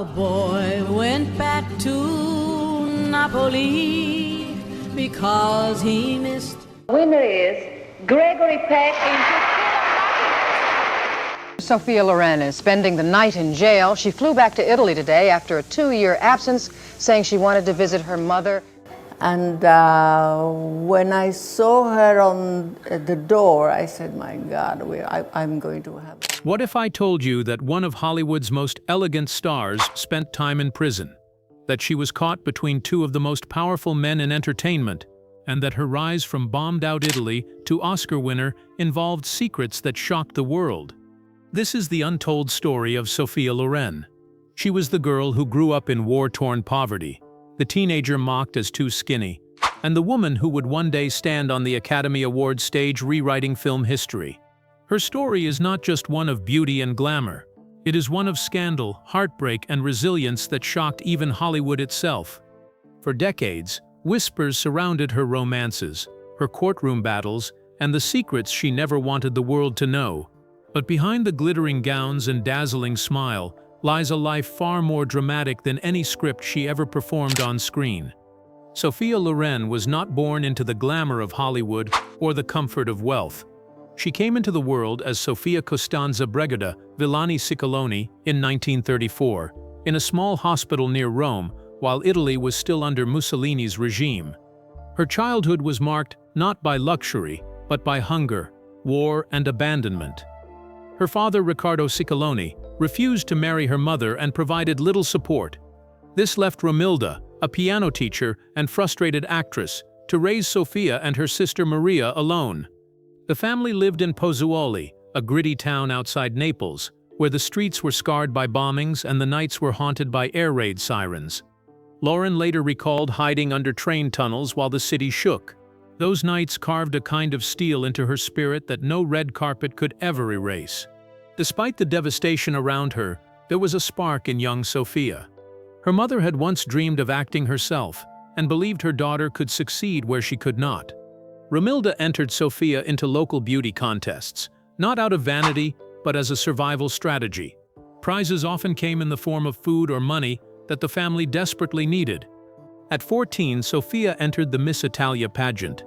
A boy went back to Napoli because he missed. Winner is Gregory Peck in Sophia Loren is spending the night in jail. She flew back to Italy today after a 2-year absence, saying she wanted to visit her mother. And when I saw her on the door, I said, my God, I'm going to have... What if I told you that one of Hollywood's most elegant stars spent time in prison? That she was caught between two of the most powerful men in entertainment, and that her rise from bombed-out Italy to Oscar winner involved secrets that shocked the world? This is the untold story of Sophia Loren. She was the girl who grew up in war-torn poverty, the teenager mocked as too skinny, and the woman who would one day stand on the Academy Awards stage rewriting film history. Her story is not just one of beauty and glamour. It is one of scandal, heartbreak, and resilience that shocked even Hollywood itself. For decades, whispers surrounded her romances, her courtroom battles, and the secrets she never wanted the world to know. But behind the glittering gowns and dazzling smile lies a life far more dramatic than any script she ever performed on screen. Sophia Loren was not born into the glamour of Hollywood or the comfort of wealth. She came into the world as Sofia Costanza Brigida Villani Ciccoloni in 1934, in a small hospital near Rome, while Italy was still under Mussolini's regime. Her childhood was marked not by luxury, but by hunger, war, and abandonment. Her father, Riccardo Ciccoloni, refused to marry her mother and provided little support. This left Romilda, a piano teacher and frustrated actress, to raise Sophia and her sister Maria alone. The family lived in Pozzuoli, a gritty town outside Naples, where the streets were scarred by bombings and the nights were haunted by air raid sirens. Loren later recalled hiding under train tunnels while the city shook. Those nights carved a kind of steel into her spirit that no red carpet could ever erase. Despite the devastation around her, there was a spark in young Sophia. Her mother had once dreamed of acting herself and believed her daughter could succeed where she could not. Romilda entered Sophia into local beauty contests, not out of vanity, but as a survival strategy. Prizes often came in the form of food or money that the family desperately needed. At 14, Sophia entered the Miss Italia pageant.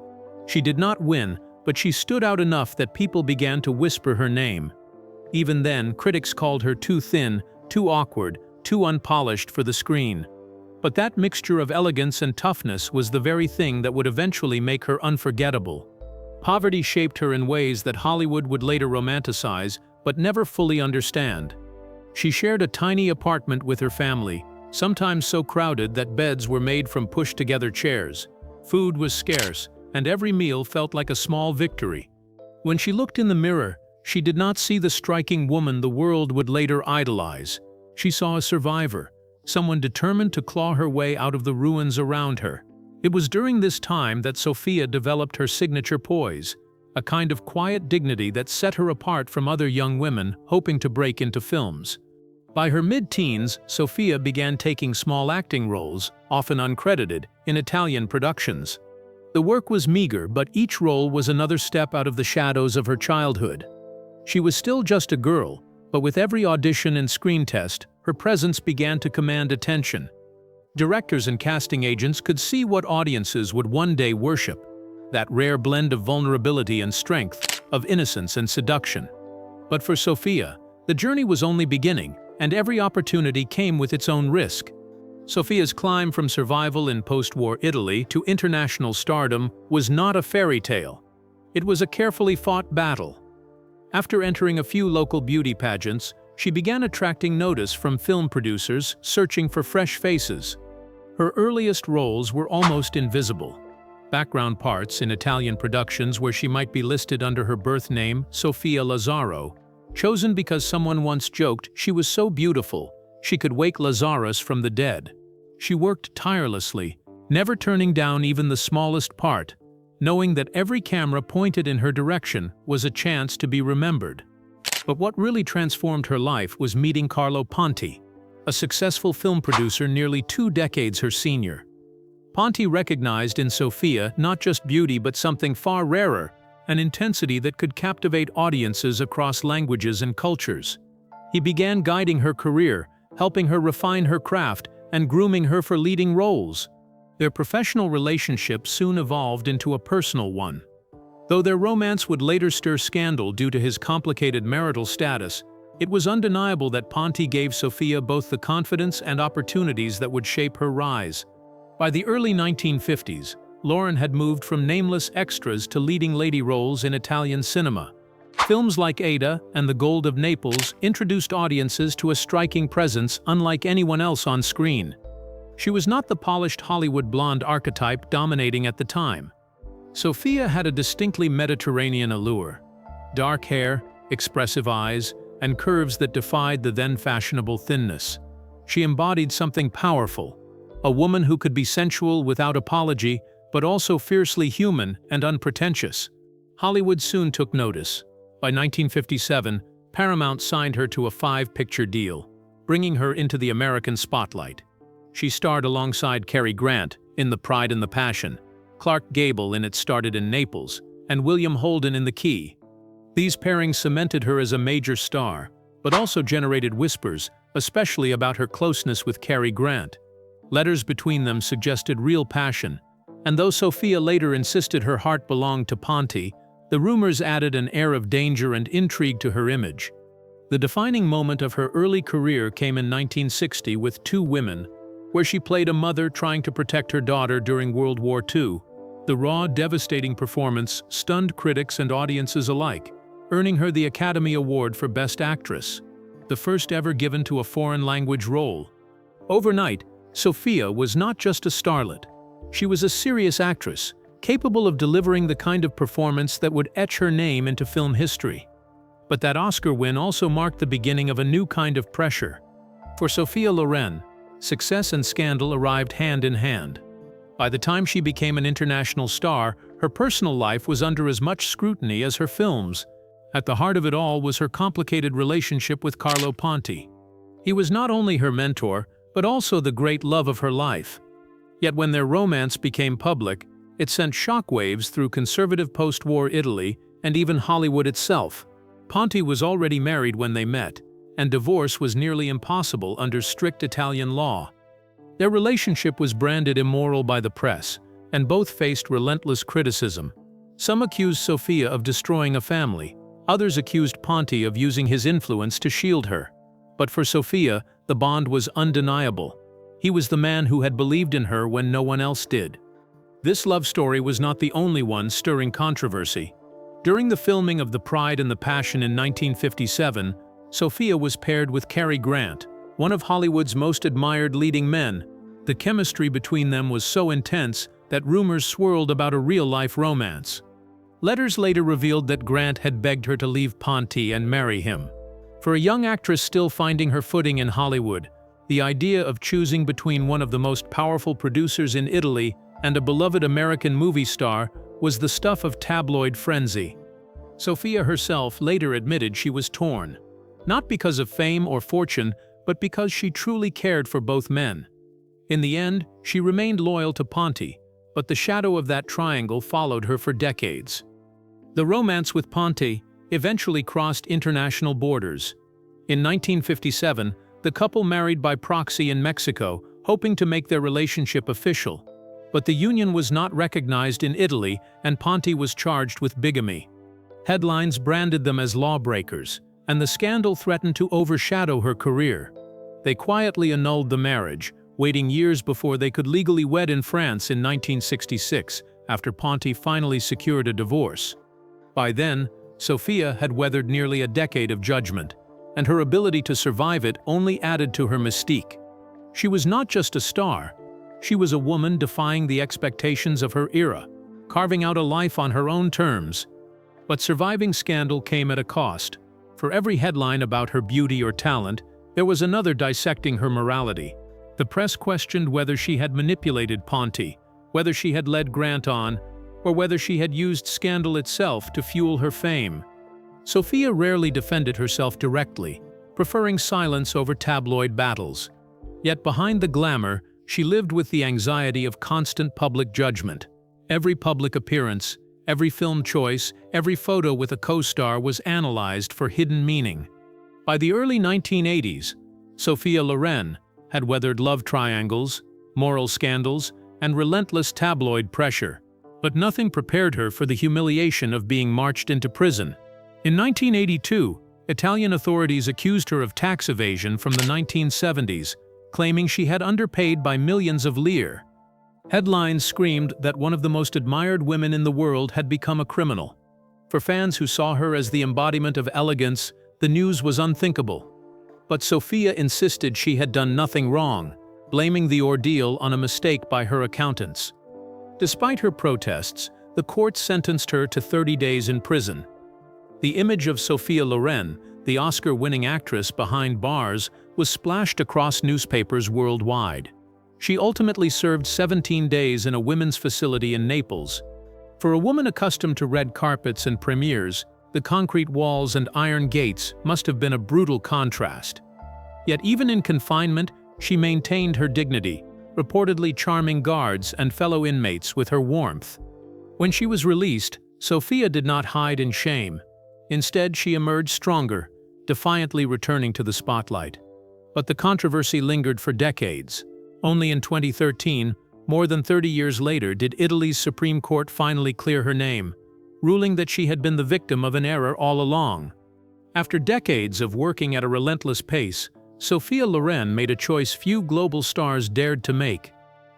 She did not win, but she stood out enough that people began to whisper her name. Even then, critics called her too thin, too awkward, too unpolished for the screen. But that mixture of elegance and toughness was the very thing that would eventually make her unforgettable. Poverty shaped her in ways that Hollywood would later romanticize, but never fully understand. She shared a tiny apartment with her family, sometimes so crowded that beds were made from pushed-together chairs. Food was scarce, and every meal felt like a small victory. When she looked in the mirror, she did not see the striking woman the world would later idolize. She saw a survivor, someone determined to claw her way out of the ruins around her. It was during this time that Sophia developed her signature poise, a kind of quiet dignity that set her apart from other young women hoping to break into films. By her mid-teens, Sophia began taking small acting roles, often uncredited, in Italian productions. The work was meager, but each role was another step out of the shadows of her childhood. She was still just a girl, but with every audition and screen test, her presence began to command attention. Directors and casting agents could see what audiences would one day worship, that rare blend of vulnerability and strength, of innocence and seduction. But for Sophia, the journey was only beginning, and every opportunity came with its own risk. Sophia's climb from survival in post-war Italy to international stardom was not a fairy tale. It was a carefully fought battle. After entering a few local beauty pageants, she began attracting notice from film producers searching for fresh faces. Her earliest roles were almost invisible. Background parts in Italian productions where she might be listed under her birth name, Sophia Lazzaro, chosen because someone once joked she was so beautiful, she could wake Lazarus from the dead. She worked tirelessly, never turning down even the smallest part, knowing that every camera pointed in her direction was a chance to be remembered. But what really transformed her life was meeting Carlo Ponti, a successful film producer nearly 2 decades her senior. Ponti recognized in Sophia not just beauty but something far rarer, an intensity that could captivate audiences across languages and cultures. He began guiding her career, helping her refine her craft and grooming her for leading roles. Their professional relationship soon evolved into a personal one. Though their romance would later stir scandal due to his complicated marital status, it was undeniable that Ponti gave Sophia both the confidence and opportunities that would shape her rise. By the early 1950s, Loren had moved from nameless extras to leading lady roles in Italian cinema. Films like Ada and The Gold of Naples introduced audiences to a striking presence unlike anyone else on screen. She was not the polished Hollywood blonde archetype dominating at the time. Sophia had a distinctly Mediterranean allure. Dark hair, expressive eyes, and curves that defied the then-fashionable thinness. She embodied something powerful, a woman who could be sensual without apology, but also fiercely human and unpretentious. Hollywood soon took notice. By 1957, Paramount signed her to a 5-picture deal, bringing her into the American spotlight. She starred alongside Cary Grant in The Pride and the Passion, Clark Gable in It Started in Naples, and William Holden in The Key. These pairings cemented her as a major star, but also generated whispers, especially about her closeness with Cary Grant. Letters between them suggested real passion, and though Sophia later insisted her heart belonged to Ponti, the rumors added an air of danger and intrigue to her image. The defining moment of her early career came in 1960 with Two Women, where she played a mother trying to protect her daughter during World War II. The raw, devastating performance stunned critics and audiences alike, earning her the Academy Award for Best Actress, the first ever given to a foreign-language role. Overnight, Sophia was not just a starlet. She was a serious actress, capable of delivering the kind of performance that would etch her name into film history. But that Oscar win also marked the beginning of a new kind of pressure. For Sophia Loren, success and scandal arrived hand in hand. By the time she became an international star, her personal life was under as much scrutiny as her films. At the heart of it all was her complicated relationship with Carlo Ponti. He was not only her mentor, but also the great love of her life. Yet when their romance became public, it sent shockwaves through conservative post-war Italy and even Hollywood itself. Ponti was already married when they met, and divorce was nearly impossible under strict Italian law. Their relationship was branded immoral by the press, and both faced relentless criticism. Some accused Sophia of destroying a family, others accused Ponti of using his influence to shield her. But for Sophia, the bond was undeniable. He was the man who had believed in her when no one else did. This love story was not the only one stirring controversy. During the filming of The Pride and the Passion in 1957, Sophia was paired with Cary Grant, one of Hollywood's most admired leading men. The chemistry between them was so intense that rumors swirled about a real-life romance. Letters later revealed that Grant had begged her to leave Ponti and marry him. For a young actress still finding her footing in Hollywood, the idea of choosing between one of the most powerful producers in Italy and a beloved American movie star was the stuff of tabloid frenzy. Sophia herself later admitted she was torn, not because of fame or fortune, but because she truly cared for both men. In the end, she remained loyal to Ponti, but the shadow of that triangle followed her for decades. The romance with Ponti eventually crossed international borders. In 1957, the couple married by proxy in Mexico, hoping to make their relationship official. But the union was not recognized in Italy, and Ponti was charged with bigamy. Headlines branded them as lawbreakers, and the scandal threatened to overshadow her career. They quietly annulled the marriage, waiting years before they could legally wed in France in 1966, after Ponti finally secured a divorce. By then, Sophia had weathered nearly a decade of judgment, and her ability to survive it only added to her mystique. She was not just a star. She was a woman defying the expectations of her era, carving out a life on her own terms. But surviving scandal came at a cost. For every headline about her beauty or talent, there was another dissecting her morality. The press questioned whether she had manipulated Ponti, whether she had led Grant on, or whether she had used scandal itself to fuel her fame. Sophia rarely defended herself directly, preferring silence over tabloid battles. Yet behind the glamour, she lived with the anxiety of constant public judgment. Every public appearance, every film choice, every photo with a co-star was analyzed for hidden meaning. By the early 1980s, Sophia Loren had weathered love triangles, moral scandals, and relentless tabloid pressure, but nothing prepared her for the humiliation of being marched into prison. In 1982, Italian authorities accused her of tax evasion from the 1970s, claiming she had underpaid by millions of lire. Headlines screamed that one of the most admired women in the world had become a criminal. For fans who saw her as the embodiment of elegance, the news was unthinkable. But Sophia insisted she had done nothing wrong, blaming the ordeal on a mistake by her accountants. Despite her protests, the court sentenced her to 30 days in prison. The image of Sophia Loren, the Oscar-winning actress behind bars, was splashed across newspapers worldwide. She ultimately served 17 days in a women's facility in Naples. For a woman accustomed to red carpets and premieres, the concrete walls and iron gates must have been a brutal contrast. Yet even in confinement, she maintained her dignity, reportedly charming guards and fellow inmates with her warmth. When she was released, Sophia did not hide in shame. Instead, she emerged stronger, defiantly returning to the spotlight. But the controversy lingered for decades. Only in 2013, more than 30 years later, did Italy's Supreme Court finally clear her name, ruling that she had been the victim of an error all along. After decades of working at a relentless pace, Sophia Loren made a choice few global stars dared to make.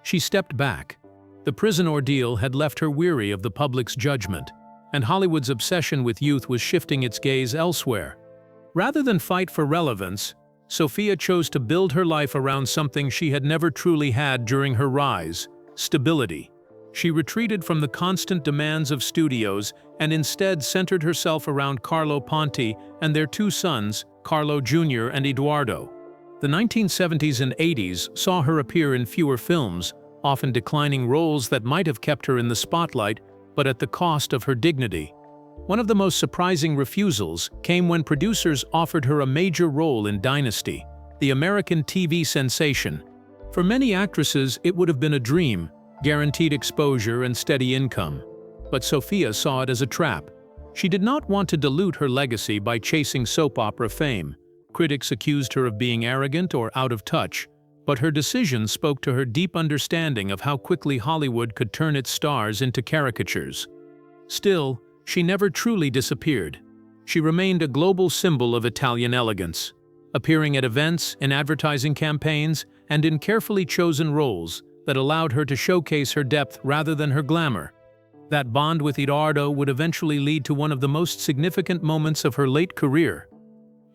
She stepped back. The prison ordeal had left her weary of the public's judgment, and Hollywood's obsession with youth was shifting its gaze elsewhere. Rather than fight for relevance, Sophia chose to build her life around something she had never truly had during her rise: stability. She retreated from the constant demands of studios and instead centered herself around Carlo Ponti and their two sons, Carlo Jr. and Edoardo. The 1970s and 80s saw her appear in fewer films, often declining roles that might have kept her in the spotlight, but at the cost of her dignity. One of the most surprising refusals came when producers offered her a major role in Dynasty, the American TV sensation. For many actresses, it would have been a dream, guaranteed exposure and steady income. But Sophia saw it as a trap. She did not want to dilute her legacy by chasing soap opera fame. Critics accused her of being arrogant or out of touch, but her decision spoke to her deep understanding of how quickly Hollywood could turn its stars into caricatures. Still, she never truly disappeared. She remained a global symbol of Italian elegance, appearing at events, in advertising campaigns, and in carefully chosen roles that allowed her to showcase her depth rather than her glamour. That bond with Edoardo would eventually lead to one of the most significant moments of her late career.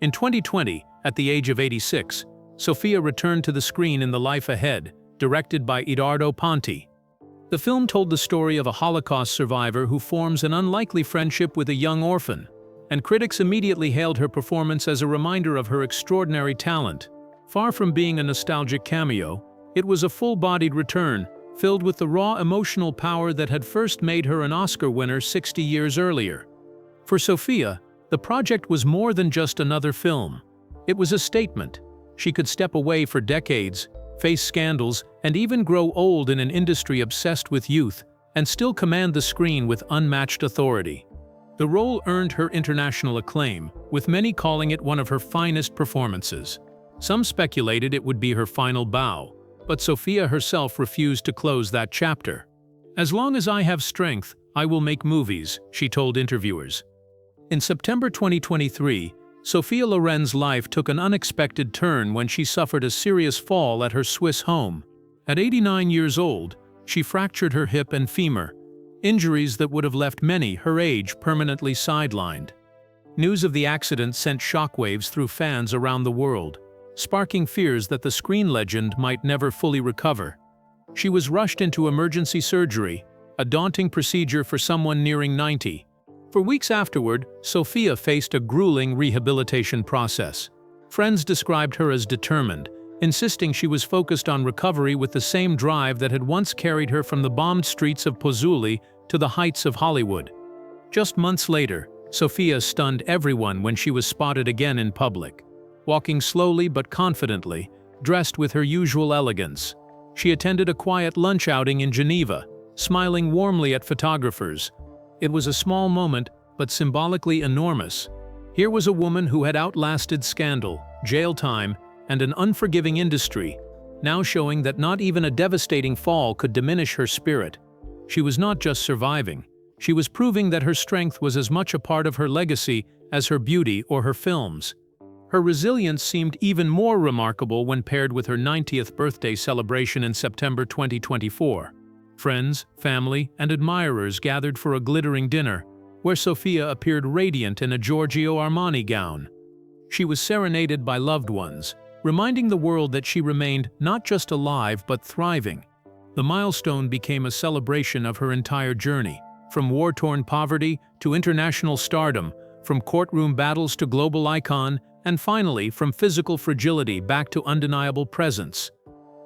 In 2020, at the age of 86, Sophia returned to the screen in The Life Ahead, directed by Edoardo Ponti. The film told the story of a Holocaust survivor who forms an unlikely friendship with a young orphan, and critics immediately hailed her performance as a reminder of her extraordinary talent. Far from being a nostalgic cameo, it was a full-bodied return, filled with the raw emotional power that had first made her an Oscar winner 60 years earlier. For Sophia, the project was more than just another film. It was a statement. She could step away for decades, face scandals, and even grow old in an industry obsessed with youth, and still command the screen with unmatched authority. The role earned her international acclaim, with many calling it one of her finest performances. Some speculated it would be her final bow, but Sophia herself refused to close that chapter. "As long as I have strength, I will make movies," she told interviewers. In September 2023, Sophia Loren's life took an unexpected turn when she suffered a serious fall at her Swiss home. At 89 years old, she fractured her hip and femur, injuries that would have left many her age permanently sidelined. News of the accident sent shockwaves through fans around the world, sparking fears that the screen legend might never fully recover. She was rushed into emergency surgery, a daunting procedure for someone nearing 90. For weeks afterward, Sophia faced a grueling rehabilitation process. Friends described her as determined, insisting she was focused on recovery with the same drive that had once carried her from the bombed streets of Pozzuoli to the heights of Hollywood. Just months later, Sophia stunned everyone when she was spotted again in public. Walking slowly but confidently, dressed with her usual elegance. She attended a quiet lunch outing in Geneva, smiling warmly at photographers. It was a small moment, but symbolically enormous. Here was a woman who had outlasted scandal, jail time, and an unforgiving industry, now showing that not even a devastating fall could diminish her spirit. She was not just surviving, she was proving that her strength was as much a part of her legacy as her beauty or her films. Her resilience seemed even more remarkable when paired with her 90th birthday celebration in September 2024. Friends, family, and admirers gathered for a glittering dinner, where Sophia appeared radiant in a Giorgio Armani gown. She was serenaded by loved ones, reminding the world that she remained not just alive but thriving. The milestone became a celebration of her entire journey, from war-torn poverty to international stardom, from courtroom battles to global icon, and finally from physical fragility back to undeniable presence.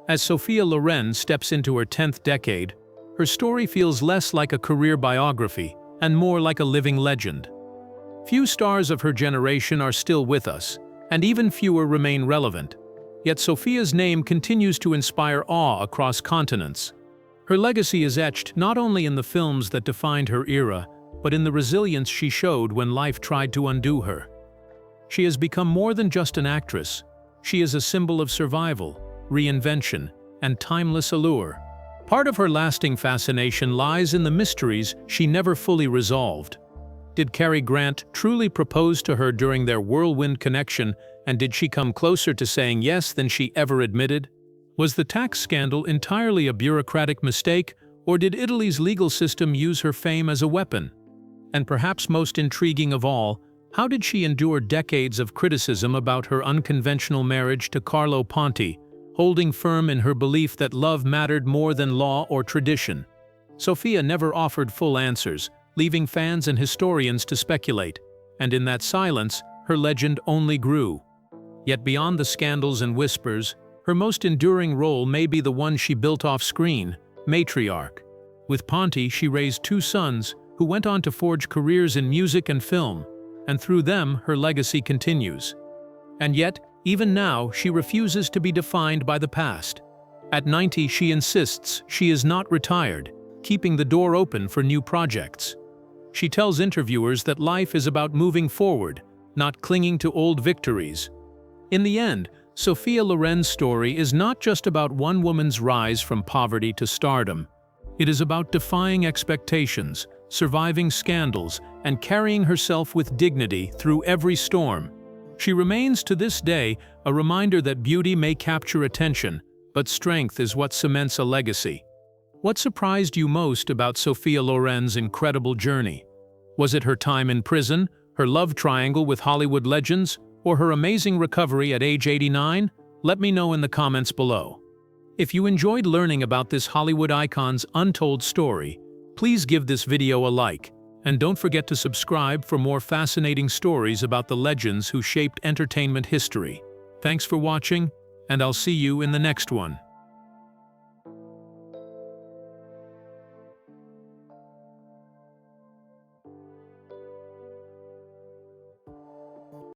As Sophia Loren steps into her 10th decade, her story feels less like a career biography and more like a living legend. Few stars of her generation are still with us, and even fewer remain relevant. Yet Sophia's name continues to inspire awe across continents. Her legacy is etched not only in the films that defined her era, but in the resilience she showed when life tried to undo her. She has become more than just an actress. She is a symbol of survival, reinvention, and timeless allure. Part of her lasting fascination lies in the mysteries she never fully resolved. Did Cary Grant truly propose to her during their whirlwind connection, and did she come closer to saying yes than she ever admitted? Was the tax scandal entirely a bureaucratic mistake, or did Italy's legal system use her fame as a weapon? And perhaps most intriguing of all, how did she endure decades of criticism about her unconventional marriage to Carlo Ponti, holding firm in her belief that love mattered more than law or tradition? Sophia never offered full answers, leaving fans and historians to speculate, and in that silence, her legend only grew. Yet beyond the scandals and whispers, her most enduring role may be the one she built off-screen, matriarch. With Ponti, she raised two sons, who went on to forge careers in music and film, and through them, her legacy continues. And yet, even now, she refuses to be defined by the past. At 90, she insists she is not retired, keeping the door open for new projects. She tells interviewers that life is about moving forward, not clinging to old victories. In the end, Sophia Loren's story is not just about one woman's rise from poverty to stardom. It is about defying expectations, surviving scandals, and carrying herself with dignity through every storm. She remains to this day a reminder that beauty may capture attention, but strength is what cements a legacy. What surprised you most about Sophia Loren's incredible journey? Was it her time in prison, her love triangle with Hollywood legends, or her amazing recovery at age 89? Let me know in the comments below. If you enjoyed learning about this Hollywood icon's untold story, please give this video a like, and don't forget to subscribe for more fascinating stories about the legends who shaped entertainment history. Thanks for watching, and I'll see you in the next one.